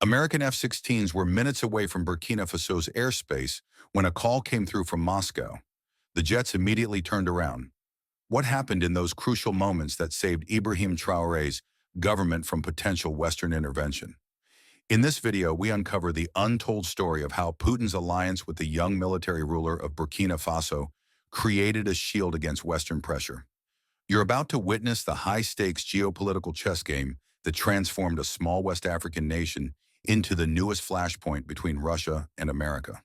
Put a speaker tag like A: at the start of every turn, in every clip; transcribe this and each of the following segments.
A: American F-16s were minutes away from Burkina Faso's airspace when a call came through from Moscow. The jets immediately turned around. What happened in those crucial moments that saved Ibrahim Traoré's government from potential Western intervention? In this video, we uncover the untold story of how Putin's alliance with the young military ruler of Burkina Faso created a shield against Western pressure. You're about to witness the high-stakes geopolitical chess game that transformed a small West African nation into the newest flashpoint between Russia and America.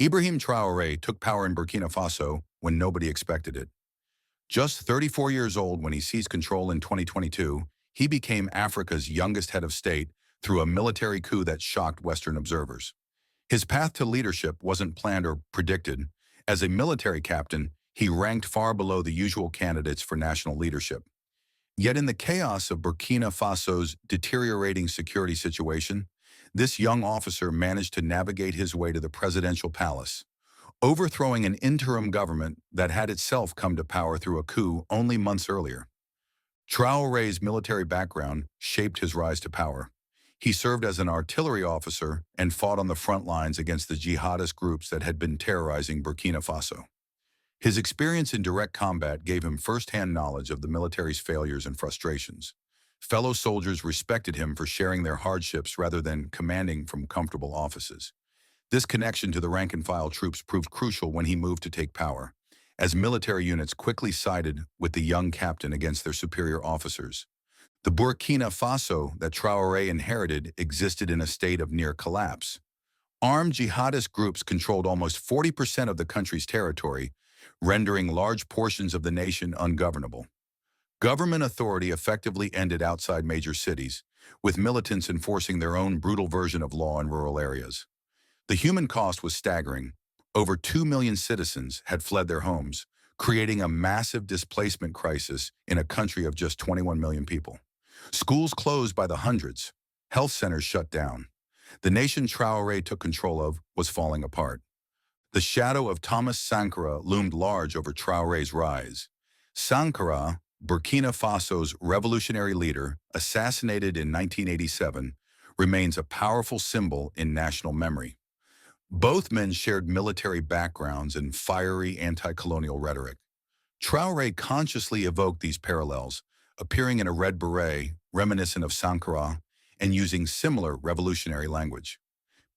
A: Ibrahim Traoré took power in Burkina Faso when nobody expected it. Just 34 years old when he seized control in 2022, he became Africa's youngest head of state through a military coup that shocked Western observers. His path to leadership wasn't planned or predicted. As a military captain, he ranked far below the usual candidates for national leadership. Yet in the chaos of Burkina Faso's deteriorating security situation, this young officer managed to navigate his way to the presidential palace, overthrowing an interim government that had itself come to power through a coup only months earlier. Traoré's military background shaped his rise to power. He served as an artillery officer and fought on the front lines against the jihadist groups that had been terrorizing Burkina Faso. His experience in direct combat gave him first-hand knowledge of the military's failures and frustrations. Fellow soldiers respected him for sharing their hardships rather than commanding from comfortable offices. This connection to the rank-and-file troops proved crucial when he moved to take power, as military units quickly sided with the young captain against their superior officers. The Burkina Faso that Traoré inherited existed in a state of near collapse. Armed jihadist groups controlled almost 40% of the country's territory, rendering large portions of the nation ungovernable. Government authority effectively ended outside major cities, with militants enforcing their own brutal version of law in rural areas. The human cost was staggering. Over 2 million citizens had fled their homes, creating a massive displacement crisis in a country of just 21 million people. Schools closed by the hundreds. Health centers shut down. The nation Traoré took control of was falling apart. The shadow of Thomas Sankara loomed large over Traoré's rise. Sankara, Burkina Faso's revolutionary leader, assassinated in 1987, remains a powerful symbol in national memory. Both men shared military backgrounds and fiery anti-colonial rhetoric. Traoré consciously evoked these parallels, appearing in a red beret, reminiscent of Sankara, and using similar revolutionary language.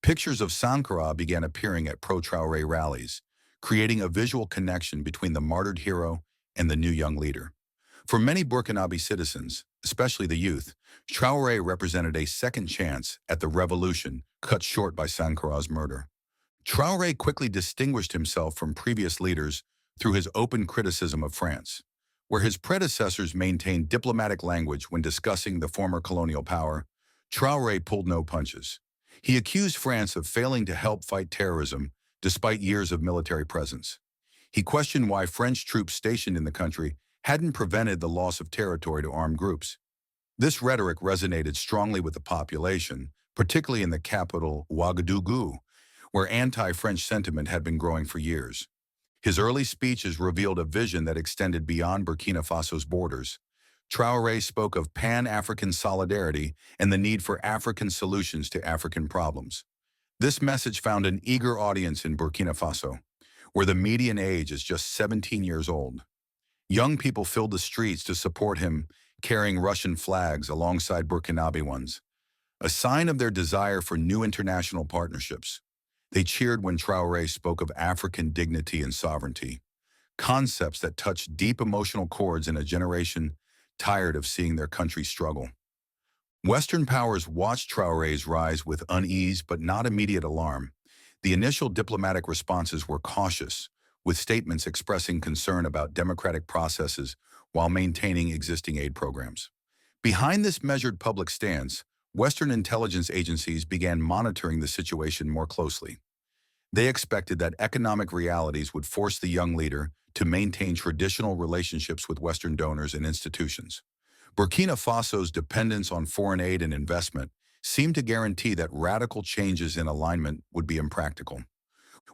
A: Pictures of Sankara began appearing at pro-Traoré rallies, creating a visual connection between the martyred hero and the new young leader. For many Burkinabe citizens, especially the youth, Traoré represented a second chance at the revolution cut short by Sankara's murder. Traoré quickly distinguished himself from previous leaders through his open criticism of France. Where his predecessors maintained diplomatic language when discussing the former colonial power, Traoré pulled no punches. He accused France of failing to help fight terrorism despite years of military presence. He questioned why French troops stationed in the country hadn't prevented the loss of territory to armed groups. This rhetoric resonated strongly with the population, particularly in the capital, Ouagadougou, where anti-French sentiment had been growing for years. His early speeches revealed a vision that extended beyond Burkina Faso's borders. Traoré spoke of Pan-African solidarity and the need for African solutions to African problems. This message found an eager audience in Burkina Faso, where the median age is just 17 years old. Young people filled the streets to support him, carrying Russian flags alongside Burkinabe ones, a sign of their desire for new international partnerships. They cheered when Traoré spoke of African dignity and sovereignty, concepts that touched deep emotional chords in a generation tired of seeing their country struggle. Western powers watched Traoré's rise with unease but not immediate alarm. The initial diplomatic responses were cautious, with statements expressing concern about democratic processes while maintaining existing aid programs. Behind this measured public stance, Western intelligence agencies began monitoring the situation more closely. They expected that economic realities would force the young leader to maintain traditional relationships with Western donors and institutions. Burkina Faso's dependence on foreign aid and investment seemed to guarantee that radical changes in alignment would be impractical.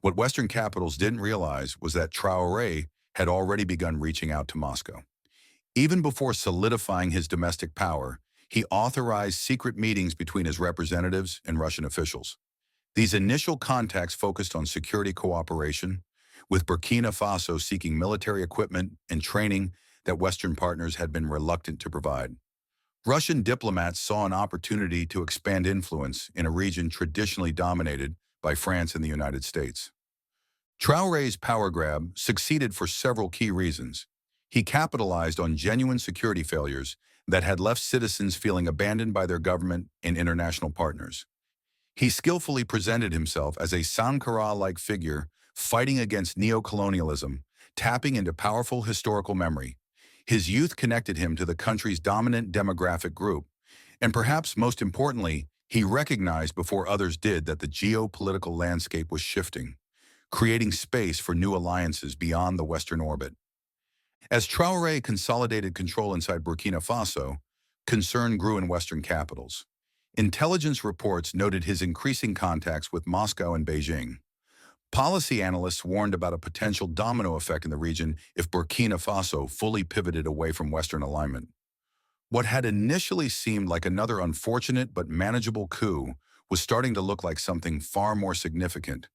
A: What Western capitals didn't realize was that Traoré had already begun reaching out to Moscow. Even before solidifying his domestic power, he authorized secret meetings between his representatives and Russian officials. These initial contacts focused on security cooperation, with Burkina Faso seeking military equipment and training that Western partners had been reluctant to provide. Russian diplomats saw an opportunity to expand influence in a region traditionally dominated by France and the United States. Traoré's power grab succeeded for several key reasons. He capitalized on genuine security failures that had left citizens feeling abandoned by their government and international partners. He skillfully presented himself as a Sankara-like figure fighting against neocolonialism, tapping into powerful historical memory. His youth connected him to the country's dominant demographic group, and perhaps most importantly, he recognized before others did that the geopolitical landscape was shifting, creating space for new alliances beyond the Western orbit. As Traoré consolidated control inside Burkina Faso, concern grew in Western capitals. Intelligence reports noted his increasing contacts with Moscow and Beijing. Policy analysts warned about a potential domino effect in the region if Burkina Faso fully pivoted away from Western alignment. What had initially seemed like another unfortunate but manageable coup was starting to look like something far more significant,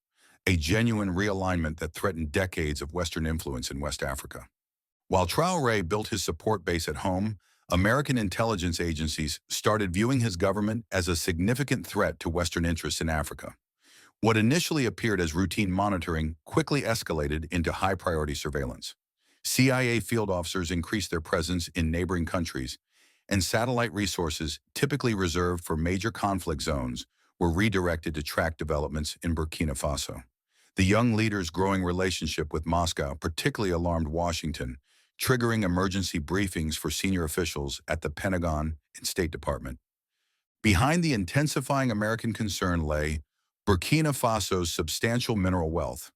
A: a genuine realignment that threatened decades of Western influence in West Africa. While Traoré built his support base at home, American intelligence agencies started viewing his government as a significant threat to Western interests in Africa. What initially appeared as routine monitoring quickly escalated into high-priority surveillance. CIA field officers increased their presence in neighboring countries, and satellite resources, typically reserved for major conflict zones, were redirected to track developments in Burkina Faso. The young leader's growing relationship with Moscow particularly alarmed Washington, triggering emergency briefings for senior officials at the Pentagon and State Department. Behind the intensifying American concern lay Burkina Faso's substantial mineral wealth.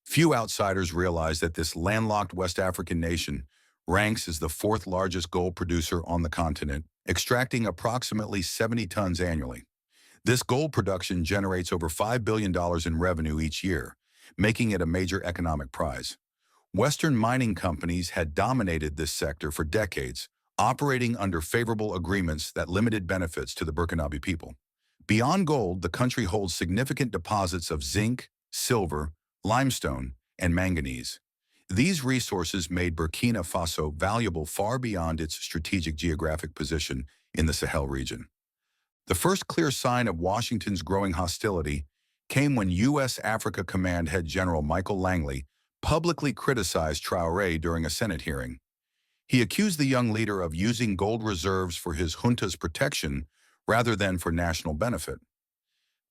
A: Few outsiders realize that this landlocked West African nation ranks as the fourth largest gold producer on the continent, extracting approximately 70 tons annually. This gold production generates over $5 billion in revenue each year, making it a major economic prize. Western mining companies had dominated this sector for decades, operating under favorable agreements that limited benefits to the Burkinabe people. Beyond gold, the country holds significant deposits of zinc, silver, limestone, and manganese. These resources made Burkina Faso valuable far beyond its strategic geographic position in the Sahel region. The first clear sign of Washington's growing hostility came when U.S. Africa Command Head General Michael Langley publicly criticized Traoré during a Senate hearing. He accused the young leader of using gold reserves for his junta's protection rather than for national benefit.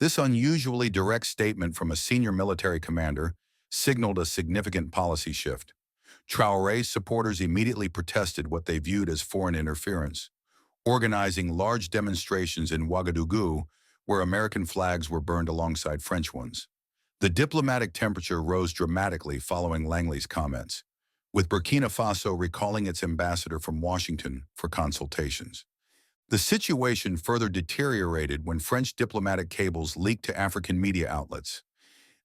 A: This unusually direct statement from a senior military commander signaled a significant policy shift. Traoré's supporters immediately protested what they viewed as foreign interference, organizing large demonstrations in Ouagadougou where American flags were burned alongside French ones. The diplomatic temperature rose dramatically following Langley's comments, with Burkina Faso recalling its ambassador from Washington for consultations. The situation further deteriorated when French diplomatic cables leaked to African media outlets.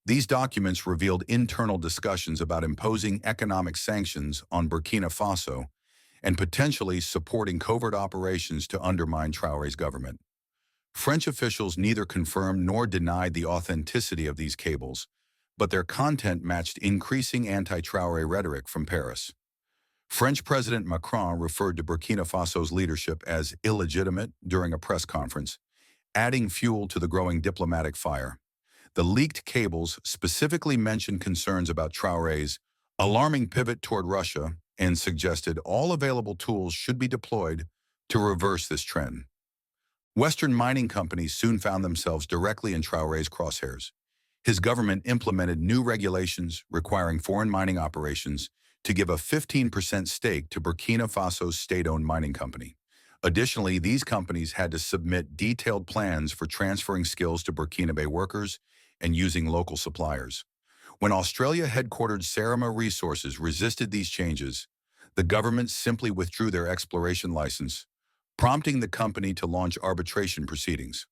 A: These documents revealed internal discussions about imposing economic sanctions on Burkina Faso and potentially supporting covert operations to undermine Traoré's government. French officials neither confirmed nor denied the authenticity of these cables, but their content matched increasing anti-Traoré rhetoric from Paris. French President Macron referred to Burkina Faso's leadership as illegitimate during a press conference, adding fuel to the growing diplomatic fire. The leaked cables specifically mentioned concerns about Traoré's alarming pivot toward Russia and suggested all available tools should be deployed to reverse this trend. Western mining companies soon found themselves directly in Traoré's crosshairs. His government implemented new regulations requiring foreign mining operations to give a 15% stake to Burkina Faso's state-owned mining company. Additionally, these companies had to submit detailed plans for transferring skills to Burkinabe workers and using local suppliers. When Australia-headquartered Sarima Resources resisted these changes, the government simply withdrew their exploration license, prompting the company to launch arbitration proceedings.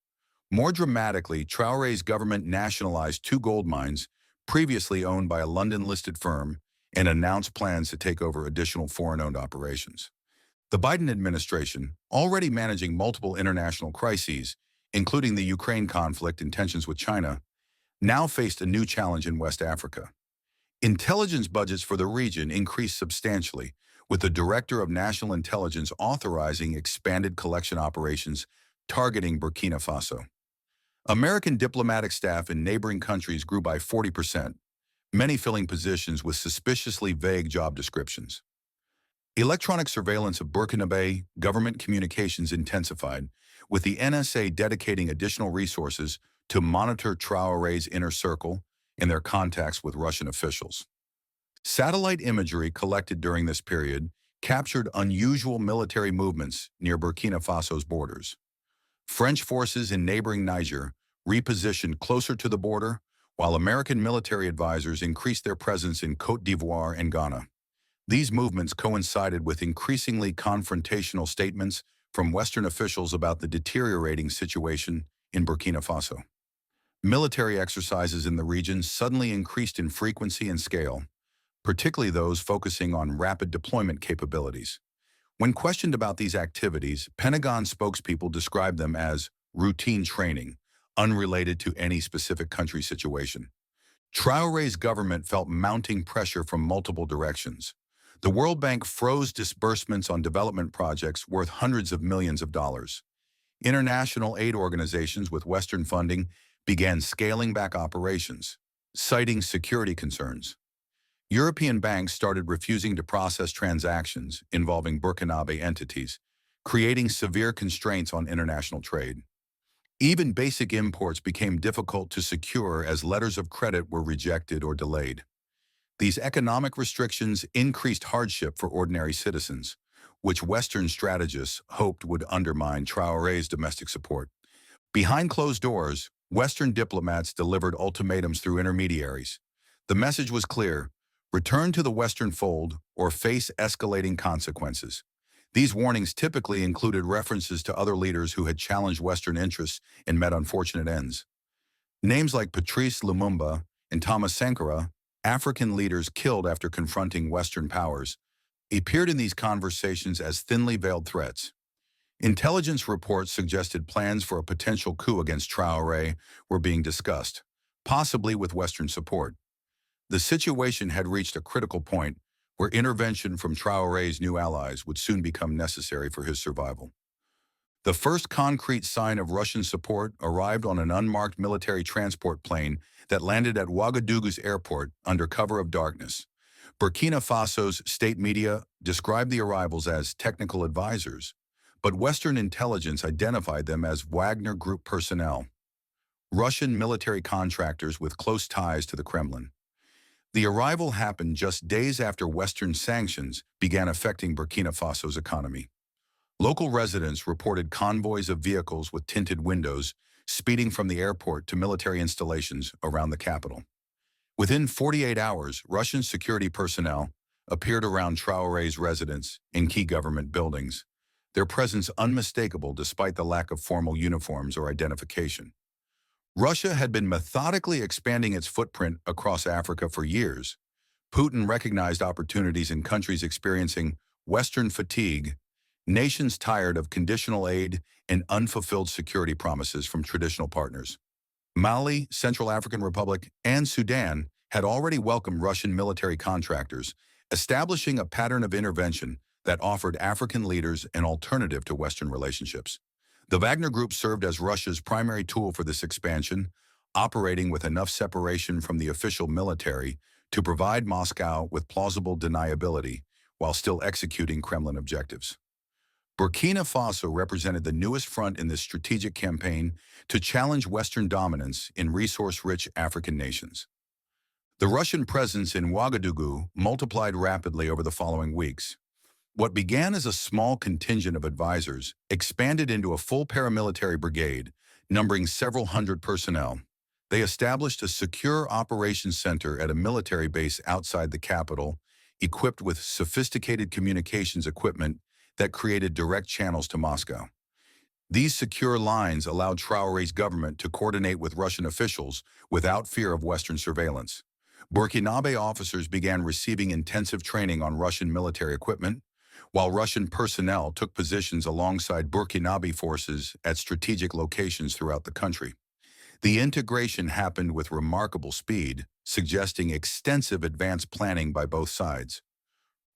A: More dramatically, Traoré's government nationalized 2 gold mines previously owned by a London-listed firm and announced plans to take over additional foreign-owned operations. The Biden administration, already managing multiple international crises, including the Ukraine conflict and tensions with China, now faced a new challenge in West Africa. Intelligence budgets for the region increased substantially, with the Director of National Intelligence authorizing expanded collection operations targeting Burkina Faso. American diplomatic staff in neighboring countries grew by 40%, many filling positions with suspiciously vague job descriptions. Electronic surveillance of Burkina Faso government communications intensified, with the NSA dedicating additional resources to monitor Traoré's inner circle and their contacts with Russian officials. Satellite imagery collected during this period captured unusual military movements near Burkina Faso's borders. French forces in neighboring Niger repositioned closer to the border, while American military advisors increased their presence in Côte d'Ivoire and Ghana. These movements coincided with increasingly confrontational statements from Western officials about the deteriorating situation in Burkina Faso. Military exercises in the region suddenly increased in frequency and scale, particularly those focusing on rapid deployment capabilities. When questioned about these activities, Pentagon spokespeople described them as routine training, unrelated to any specific country situation. Traoré's government felt mounting pressure from multiple directions. The World Bank froze disbursements on development projects worth hundreds of millions of dollars. International aid organizations with Western funding began scaling back operations, citing security concerns. European banks started refusing to process transactions involving Burkinabe entities, creating severe constraints on international trade. Even basic imports became difficult to secure as letters of credit were rejected or delayed. These economic restrictions increased hardship for ordinary citizens, which Western strategists hoped would undermine Traoré's domestic support. Behind closed doors, Western diplomats delivered ultimatums through intermediaries. The message was clear: return to the Western fold or face escalating consequences. These warnings typically included references to other leaders who had challenged Western interests and met unfortunate ends. Names like Patrice Lumumba and Thomas Sankara, African leaders killed after confronting Western powers, appeared in these conversations as thinly veiled threats. Intelligence reports suggested plans for a potential coup against Traoré were being discussed, possibly with Western support. The situation had reached a critical point where intervention from Traoré's new allies would soon become necessary for his survival. The first concrete sign of Russian support arrived on an unmarked military transport plane that landed at Ouagadougou's airport under cover of darkness. Burkina Faso's state media described the arrivals as technical advisors, but Western intelligence identified them as Wagner Group personnel, Russian military contractors with close ties to the Kremlin. The arrival happened just days after Western sanctions began affecting Burkina Faso's economy. Local residents reported convoys of vehicles with tinted windows speeding from the airport to military installations around the capital. Within 48 hours, Russian security personnel appeared around Traoré's residence in key government buildings, their presence unmistakable despite the lack of formal uniforms or identification. Russia had been methodically expanding its footprint across Africa for years. Putin recognized opportunities in countries experiencing Western fatigue, nations tired of conditional aid and unfulfilled security promises from traditional partners. Mali, Central African Republic, and Sudan had already welcomed Russian military contractors, establishing a pattern of intervention that offered African leaders an alternative to Western relationships. The Wagner Group served as Russia's primary tool for this expansion, operating with enough separation from the official military to provide Moscow with plausible deniability while still executing Kremlin objectives. Burkina Faso represented the newest front in this strategic campaign to challenge Western dominance in resource-rich African nations. The Russian presence in Ouagadougou multiplied rapidly over the following weeks. What began as a small contingent of advisors expanded into a full paramilitary brigade, numbering several hundred personnel. They established a secure operations center at a military base outside the capital, equipped with sophisticated communications equipment that created direct channels to Moscow. These secure lines allowed Traoré's government to coordinate with Russian officials without fear of Western surveillance. Burkinabe officers began receiving intensive training on Russian military equipment, while Russian personnel took positions alongside Burkinabe forces at strategic locations throughout the country. The integration happened with remarkable speed, suggesting extensive advanced planning by both sides.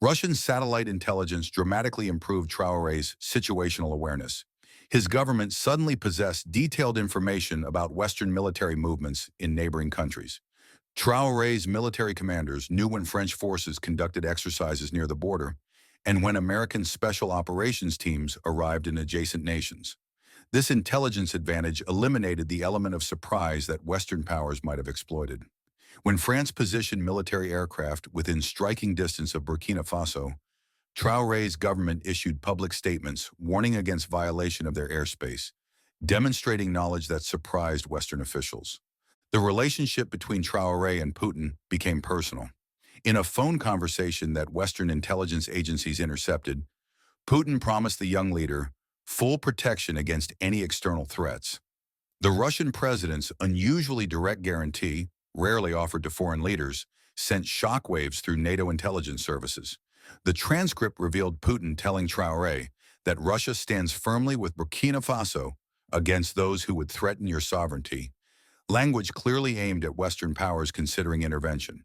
A: Russian satellite intelligence dramatically improved Traoré's situational awareness. His government suddenly possessed detailed information about Western military movements in neighboring countries. Traoré's military commanders knew when French forces conducted exercises near the border and when American special operations teams arrived in adjacent nations. This intelligence advantage eliminated the element of surprise that Western powers might have exploited. When France positioned military aircraft within striking distance of Burkina Faso, Traoré's government issued public statements warning against violation of their airspace, demonstrating knowledge that surprised Western officials. The relationship between Traoré and Putin became personal. In a phone conversation that Western intelligence agencies intercepted, Putin promised the young leader full protection against any external threats. The Russian president's unusually direct guarantee, rarely offered to foreign leaders, sent shockwaves through NATO intelligence services. The transcript revealed Putin telling Traoré that Russia stands firmly with Burkina Faso against those who would threaten your sovereignty, language clearly aimed at Western powers considering intervention.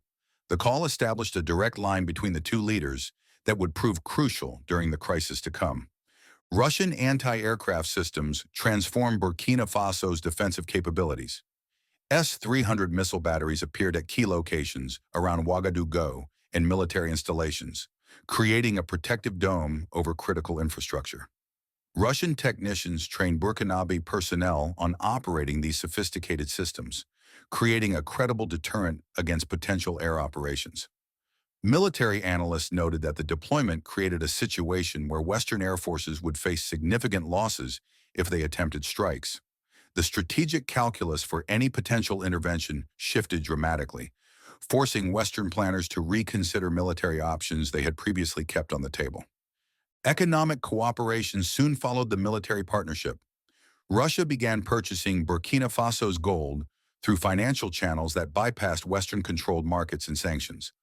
A: The call established a direct line between the two leaders that would prove crucial during the crisis to come. Russian anti-aircraft systems transformed Burkina Faso's defensive capabilities. S-300 missile batteries appeared at key locations around Ouagadougou and military installations, creating a protective dome over critical infrastructure. Russian technicians trained Burkinabe personnel on operating these sophisticated systems, creating a credible deterrent against potential air operations. Military analysts noted that the deployment created a situation where Western air forces would face significant losses if they attempted strikes. The strategic calculus for any potential intervention shifted dramatically, forcing Western planners to reconsider military options they had previously kept on the table. Economic cooperation soon followed the military partnership. Russia began purchasing Burkina Faso's gold through financial channels that bypassed Western-controlled markets and sanctions.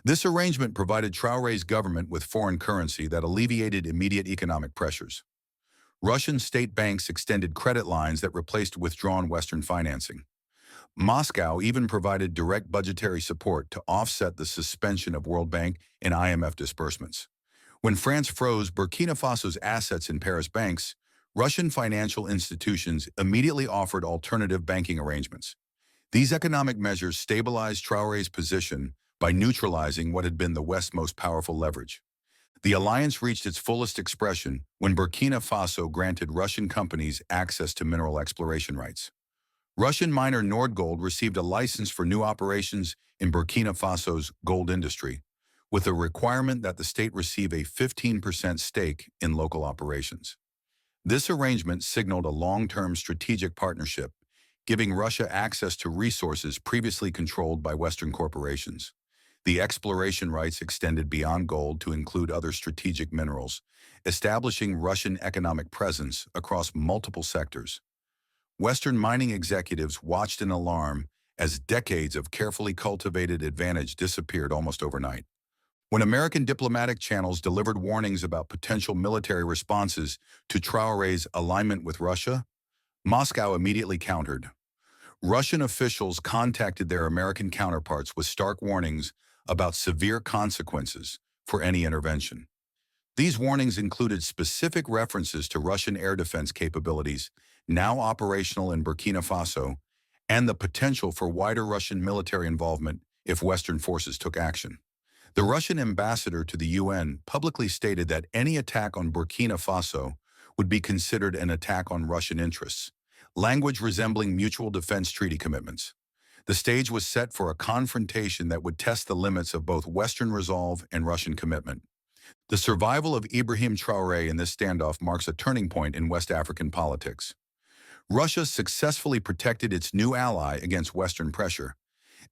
A: This arrangement provided Traoré's government with foreign currency that alleviated immediate economic pressures. Russian state banks extended credit lines that replaced withdrawn Western financing. Moscow even provided direct budgetary support to offset the suspension of World Bank and IMF disbursements. When France froze Burkina Faso's assets in Paris banks, Russian financial institutions immediately offered alternative banking arrangements. These economic measures stabilized Traoré's position by neutralizing what had been the West's most powerful leverage. The alliance reached its fullest expression when Burkina Faso granted Russian companies access to mineral exploration rights. Russian miner Nordgold received a license for new operations in Burkina Faso's gold industry, with a requirement that the state receive a 15% stake in local operations. This arrangement signaled a long-term strategic partnership, giving Russia access to resources previously controlled by Western corporations. The exploration rights extended beyond gold to include other strategic minerals, establishing Russian economic presence across multiple sectors. Western mining executives watched in alarm as decades of carefully cultivated advantage disappeared almost overnight. When American diplomatic channels delivered warnings about potential military responses to Traoré's alignment with Russia, Moscow immediately countered. Russian officials contacted their American counterparts with stark warnings about severe consequences for any intervention. These warnings included specific references to Russian air defense capabilities, now operational in Burkina Faso, and the potential for wider Russian military involvement if Western forces took action. The Russian ambassador to the UN publicly stated that any attack on Burkina Faso would be considered an attack on Russian interests, language resembling mutual defense treaty commitments. The stage was set for a confrontation that would test the limits of both Western resolve and Russian commitment. The survival of Ibrahim Traoré in this standoff marks a turning point in West African politics. Russia successfully protected its new ally against Western pressure,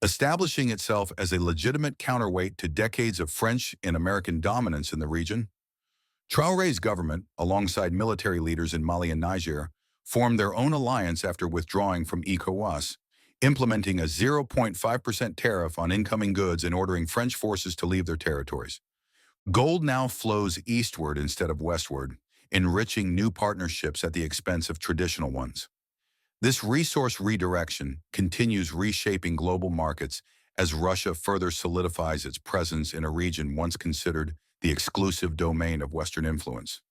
A: establishing itself as a legitimate counterweight to decades of French and American dominance in the region. Traoré's government, alongside military leaders in Mali and Niger, formed their own alliance after withdrawing from ECOWAS, implementing a 0.5% tariff on incoming goods and ordering French forces to leave their territories. Gold now flows eastward instead of westward, enriching new partnerships at the expense of traditional ones. This resource redirection continues reshaping global markets as Russia further solidifies its presence in a region once considered the exclusive domain of Western influence.